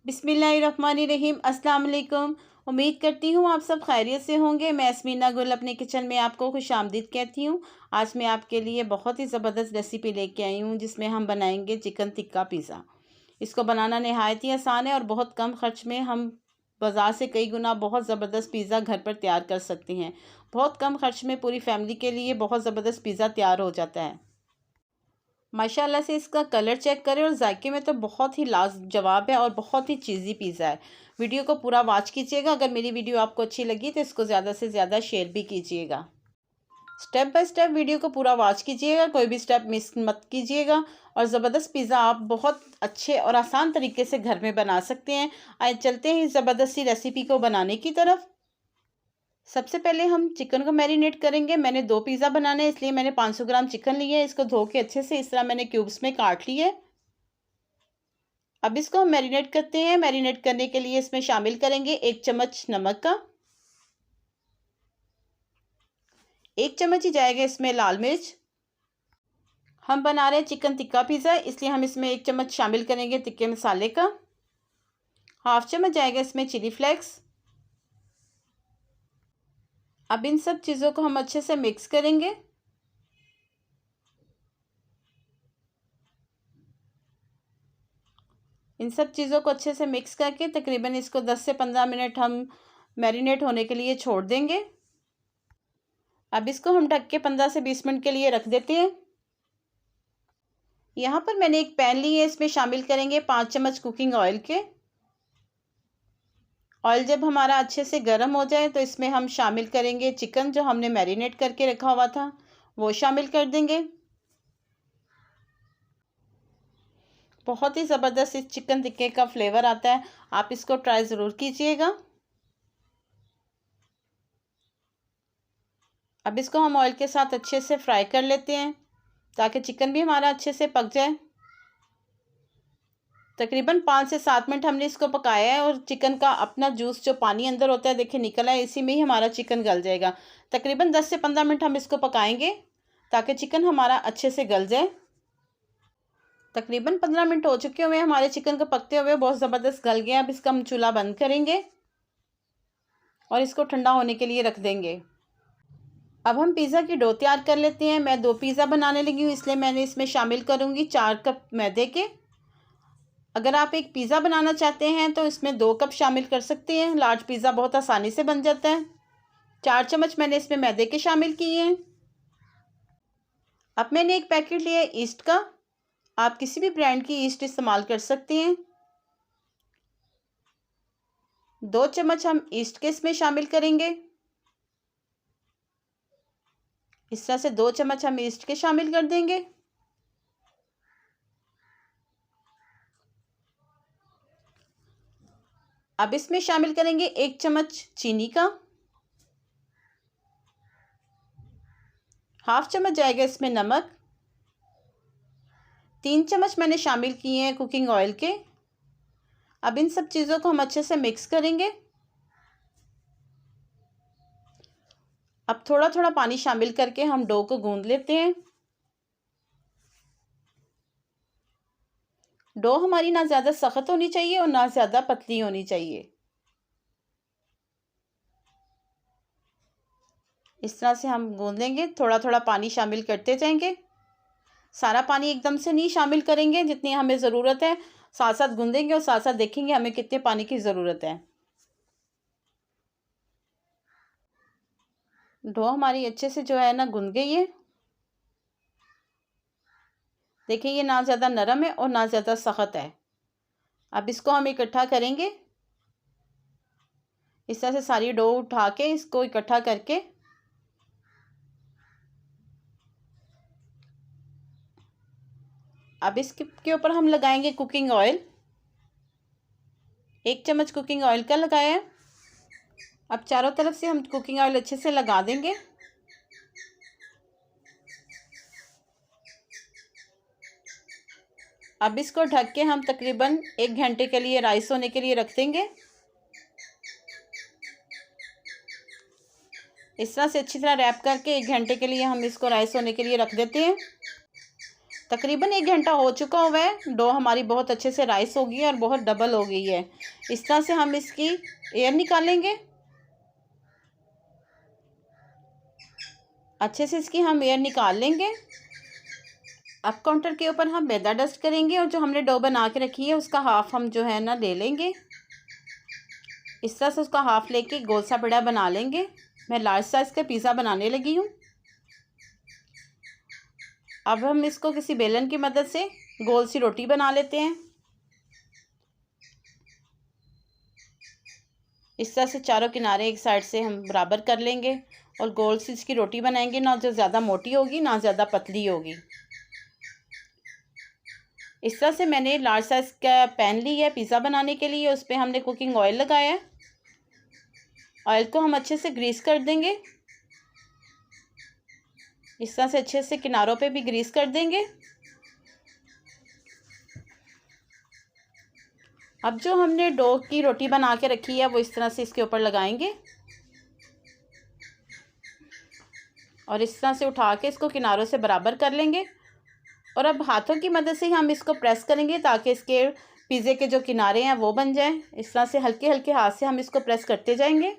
बिस्मिल्लाहिर्रहमानिर्रहीम। अस्सलाम वालेकुम। उम्मीद करती हूँ आप सब खैरियत से होंगे। मैं अस्मीना गुल अपने किचन में आपको खुशामदीद कहती हूँ। आज मैं आपके लिए बहुत ही ज़बरदस्त रेसिपी लेके आई हूँ जिसमें हम बनाएंगे चिकन टिक्का पिज़्ज़ा। इसको बनाना नहायत ही आसान है और बहुत कम खर्च में हम बाज़ार से कई गुना बहुत ज़बरदस्त पिज़्ज़ा घर पर तैयार कर सकते हैं। बहुत कम खर्च में पूरी फैमिली के लिए बहुत ज़बरदस्त पिज़्ज़ा तैयार हो जाता है। माशाल्लाह से इसका कलर चेक करें और जायके में तो बहुत ही लाजवाब है और बहुत ही चीज़ी पिज़्ज़ा है। वीडियो को पूरा वॉच कीजिएगा। अगर मेरी वीडियो आपको अच्छी लगी तो इसको ज़्यादा से ज़्यादा शेयर भी कीजिएगा। स्टेप बाय स्टेप वीडियो को पूरा वॉच कीजिएगा, कोई भी स्टेप मिस मत कीजिएगा और ज़बरदस्त पिज़्ज़ा आप बहुत अच्छे और आसान तरीके से घर में बना सकते हैं। आइए चलते हैं इस ज़बरदस्त सी रेसिपी को बनाने की तरफ। सबसे पहले हम चिकन को मैरिनेट करेंगे। मैंने 2 पिज़्ज़ा बनाने हैं इसलिए मैंने 500 ग्राम चिकन लिया है। इसको धो के अच्छे से इस तरह मैंने क्यूब्स में काट लिए। अब इसको हम मैरिनेट करते हैं। मैरिनेट करने के लिए इसमें शामिल करेंगे 1 चम्मच नमक का, 1 चम्मच ही जाएगा इसमें लाल मिर्च। हम बना रहे हैं चिकन टिक्का पिज़्ज़ा इसलिए हम इसमें 1 चम्मच शामिल करेंगे टिक्के मसाले का। हाफ चम्मच जाएगा इसमें चिली फ्लेक्स। अब इन सब चीज़ों को हम अच्छे से मिक्स करेंगे। इन सब चीज़ों को अच्छे से मिक्स करके तकरीबन इसको 10 से 15 मिनट हम मैरिनेट होने के लिए छोड़ देंगे। अब इसको हम ढक के 15 से 20 मिनट के लिए रख देते हैं। यहाँ पर मैंने एक पैन ली है, इसमें शामिल करेंगे 5 चम्मच कुकिंग ऑयल के। ऑयल जब हमारा अच्छे से गर्म हो जाए तो इसमें हम शामिल करेंगे चिकन जो हमने मैरिनेट करके रखा हुआ था, वो शामिल कर देंगे। बहुत ही ज़बरदस्त इस चिकन टिक्के का फ्लेवर आता है, आप इसको ट्राई ज़रूर कीजिएगा। अब इसको हम ऑयल के साथ अच्छे से फ्राई कर लेते हैं ताकि चिकन भी हमारा अच्छे से पक जाए। तकरीबन 5 से 7 मिनट हमने इसको पकाया है और चिकन का अपना जूस जो पानी अंदर होता है देखिए निकला है, इसी में ही हमारा चिकन गल जाएगा। तकरीबन 10 से 15 मिनट हम इसको पकाएंगे ताकि चिकन हमारा अच्छे से गल जाए। तकरीबन 15 मिनट हो चुके हुए हमारे चिकन को पकते हुए, बहुत ज़बरदस्त गल गया। अब इसका हम चूल्हा बंद करेंगे और इसको ठंडा होने के लिए रख देंगे। अब हम पिज़्ज़ा की डो तैयार कर लेते हैं। मैं 2 पिज़्ज़ा बनाने लगी हूँ इसलिए मैंने इसमें शामिल करूँगी 4 कप मैदे के। अगर आप एक पिज़्ज़ा बनाना चाहते हैं तो इसमें 2 कप शामिल कर सकते हैं। लार्ज पिज़्ज़ा बहुत आसानी से बन जाता है। 4 चम्मच मैंने इसमें मैदे के शामिल किए हैं। अब मैंने एक पैकेट लिया है ईस्ट का, आप किसी भी ब्रांड की ईस्ट इस्तेमाल कर सकते हैं। 2 चम्मच हम ईस्ट के इसमें शामिल करेंगे। इस तरह से 2 चम्मच हम ईस्ट के शामिल कर देंगे। अब इसमें शामिल करेंगे 1 चम्मच चीनी का, हाफ चम्मच जाएगा इसमें नमक, 3 चम्मच मैंने शामिल किए हैं कुकिंग ऑयल के। अब इन सब चीज़ों को हम अच्छे से मिक्स करेंगे। अब थोड़ा थोड़ा पानी शामिल करके हम डो को गूंद लेते हैं। डो हमारी ना ज़्यादा सख्त होनी चाहिए और ना ज़्यादा पतली होनी चाहिए। इस तरह से हम गूंद लेंगे, थोड़ा थोड़ा पानी शामिल करते जाएंगे। सारा पानी एकदम से नहीं शामिल करेंगे, जितनी हमें ज़रूरत है साथ साथ गूंदेंगे और साथ साथ देखेंगे हमें कितने पानी की ज़रूरत है। डो हमारी अच्छे से जो है ना गूंद गई है। देखिए ये ना ज़्यादा नरम है और ना ज़्यादा सख्त है। अब इसको हम इकट्ठा करेंगे। इस तरह से सारी डो उठा के इसको इकट्ठा करके अब इसके ऊपर हम लगाएंगे कुकिंग ऑयल। 1 चम्मच कुकिंग ऑयल का लगाया है। अब चारों तरफ से हम कुकिंग ऑयल अच्छे से लगा देंगे। अब इसको ढक के हम तकरीबन 1 घंटे के लिए राइस होने के लिए रख देंगे। इस तरह से अच्छी तरह रैप करके 1 घंटे के लिए हम इसको राइस होने के लिए रख देते हैं। तकरीबन 1 घंटा हो चुका हुआ है। डो हमारी बहुत अच्छे से राइस हो गई है और बहुत डबल हो गई है। इस तरह से हम इसकी एयर निकालेंगे। अच्छे से इसकी हम एयर निकाल लेंगे। अब काउंटर के ऊपर हम मैदा डस्ट करेंगे और जो हमने डो बना के रखी है उसका हाफ हम जो है ना ले लेंगे। इस तरह से उसका हाफ लेके गोल सा पेड़ा बना लेंगे। मैं लार्ज साइज़ का पिज़्ज़ा बनाने लगी हूँ। अब हम इसको किसी बेलन की मदद से गोल सी रोटी बना लेते हैं। इस तरह से चारों किनारे एक साइड से हम बराबर कर लेंगे और गोल सी इसकी रोटी बनाएंगे, ना जो ज़्यादा मोटी होगी ना ज़्यादा पतली होगी। इस तरह से मैंने लार्ज साइज़ का पैन लिया है पिज़्ज़ा बनाने के लिए। उस पर हमने कुकिंग ऑयल लगाया है। ऑयल को हम अच्छे से ग्रीस कर देंगे। इस तरह से अच्छे से किनारों पे भी ग्रीस कर देंगे। अब जो हमने डो की रोटी बना के रखी है वो इस तरह से इसके ऊपर लगाएंगे और इस तरह से उठा के इसको किनारों से बराबर कर लेंगे। और अब हाथों की मदद से ही हम इसको प्रेस करेंगे ताकि इसके पिज़्ज़े के जो किनारे हैं वो बन जाएं। इस तरह से हल्के हल्के हाथ से हम इसको प्रेस करते जाएंगे।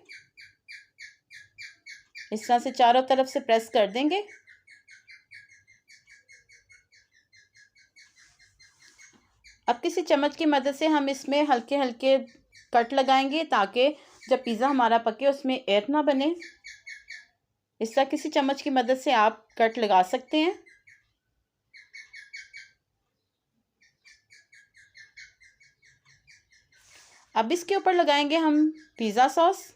इस तरह से चारों तरफ से प्रेस कर देंगे। अब किसी चम्मच की मदद से हम इसमें हल्के हल्के कट लगाएंगे ताकि जब पिज़्ज़ा हमारा पके उसमें एयर ना बने। इस तरह किसी चम्मच की मदद से आप कट लगा सकते हैं। अब इसके ऊपर लगाएंगे हम पिज़्ज़ा सॉस।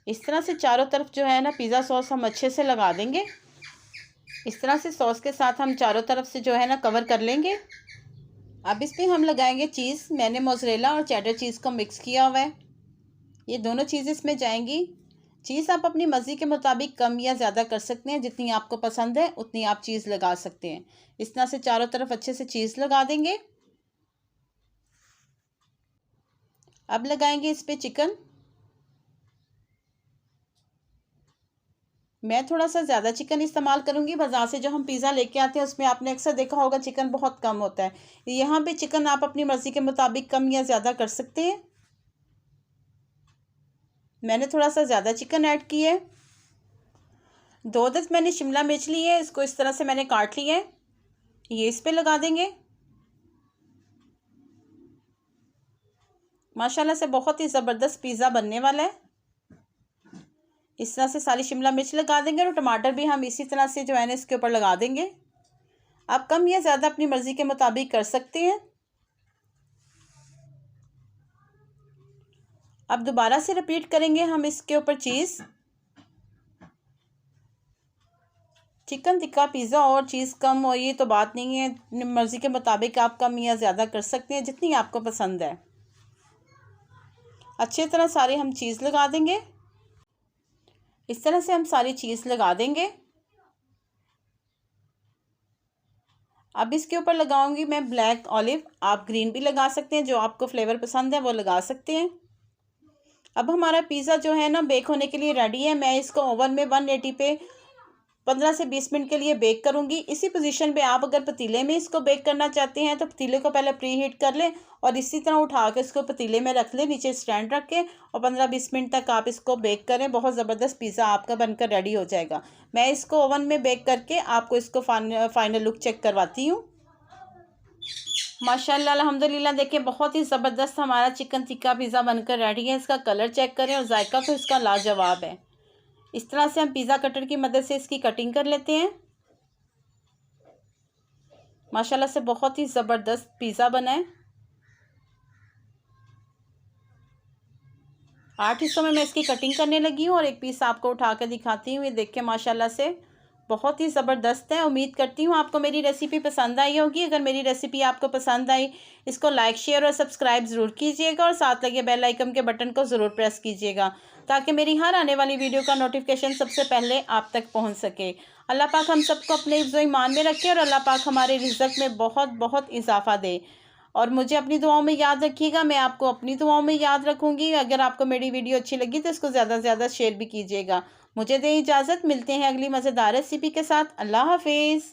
इस तरह से चारों तरफ जो है ना पिज़्ज़ा सॉस हम अच्छे से लगा देंगे। इस तरह से सॉस के साथ हम चारों तरफ से जो है ना कवर कर लेंगे। अब इस पर हम लगाएंगे चीज़। मैंने मोज़रेला और चेडर चीज़ को मिक्स किया हुआ है। ये दोनों चीज़ इसमें जाएंगी। चीज़ आप अपनी मर्ज़ी के मुताबिक कम या ज़्यादा कर सकते हैं। जितनी आपको पसंद है उतनी आप चीज़ लगा सकते हैं। इस तरह से चारों तरफ अच्छे से चीज़ लगा देंगे। अब लगाएंगे इस पर चिकन। मैं थोड़ा सा ज़्यादा चिकन इस्तेमाल करूँगी। बाज़ार से जो हम पिज़्ज़ा लेके आते हैं उसमें आपने अक्सर देखा होगा चिकन बहुत कम होता है। यहाँ पे चिकन आप अपनी मर्ज़ी के मुताबिक कम या ज़्यादा कर सकते हैं। मैंने थोड़ा सा ज़्यादा चिकन ऐड किया है। 2 10 मैंने शिमला मिर्च ली है। इसको इस तरह से मैंने काट लिया है। ये इस पे लगा देंगे। माशाल्लाह से बहुत ही ज़बरदस्त पिज़्ज़ा बनने वाला है। इस तरह से सारी शिमला मिर्च लगा देंगे और टमाटर भी हम इसी तरह से जो है ना इसके ऊपर लगा देंगे। आप कम या ज़्यादा अपनी मर्ज़ी के मुताबिक कर सकते हैं। अब दोबारा से रिपीट करेंगे हम इसके ऊपर चीज़। चिकन टिक्का पिज़्ज़ा और चीज़ कम हो ये तो बात नहीं है। अपनी मर्ज़ी के मुताबिक आप कम या ज़्यादा कर सकते हैं जितनी आपको पसंद है। अच्छी तरह सारे हम चीज़ लगा देंगे। इस तरह से हम सारी चीज़ लगा देंगे। अब इसके ऊपर लगाऊंगी मैं ब्लैक ऑलिव। आप ग्रीन भी लगा सकते हैं, जो आपको फ्लेवर पसंद है वो लगा सकते हैं। अब हमारा पिज़्ज़ा जो है ना बेक होने के लिए रेडी है। मैं इसको ओवन में 180 पे 15 से 20 मिनट के लिए बेक करूंगी। इसी पोजीशन पे आप अगर पतीले में इसको बेक करना चाहते हैं तो पतीले को पहले प्री हीट कर लें और इसी तरह उठा के इसको पतीले में रख लें, नीचे स्टैंड रख के, और 15-20 मिनट तक आप इसको बेक करें। बहुत ज़बरदस्त पिज़्ज़ा आपका बनकर रेडी हो जाएगा। मैं इसको ओवन में बेक करके आपको इसको फाइनल लुक चेक करवाती हूँ। माशाल्लाह अल्हम्दुलिल्लाह, देखिए बहुत ही ज़बरदस्त हमारा चिकन टिक्का पिज़्ज़ा बनकर रेडी है। इसका कलर चेक करें और जायका तो इसका लाजवाब है। इस तरह से हम पिज़्ज़ा कटर की मदद से इसकी कटिंग कर लेते हैं। माशाल्लाह से बहुत ही ज़बरदस्त पिज़्ज़ा बना है। 8 हिस्सों में मैं इसकी कटिंग करने लगी हूँ और एक पीस आपको उठा कर दिखाती हूँ। ये देखिए माशाल्लाह से बहुत ही ज़बरदस्त है। उम्मीद करती हूँ आपको मेरी रेसिपी पसंद आई होगी। अगर मेरी रेसिपी आपको पसंद आई, इसको लाइक शेयर और सब्सक्राइब ज़रूर कीजिएगा और साथ लगे बेल आइकन के बटन को ज़रूर प्रेस कीजिएगा ताकि मेरी हर आने वाली वीडियो का नोटिफिकेशन सबसे पहले आप तक पहुँच सके। अल्लाह पाक हम सबको अपने हिफ्ज़-ओ-ईमान में रखे और अल्लाह पाक हमारे रिज़्क़ में बहुत बहुत इजाफ़ा दे। और मुझे अपनी दुआओं में याद रखिएगा, मैं आपको अपनी दुआओं में याद रखूँगी। अगर आपको मेरी वीडियो अच्छी लगी तो इसको ज़्यादा से ज़्यादा शेयर भी कीजिएगा। मुझे दें इजाज़त, मिलते हैं अगली मज़ेदार रेसिपी के साथ। अल्लाह हाफ़िज़।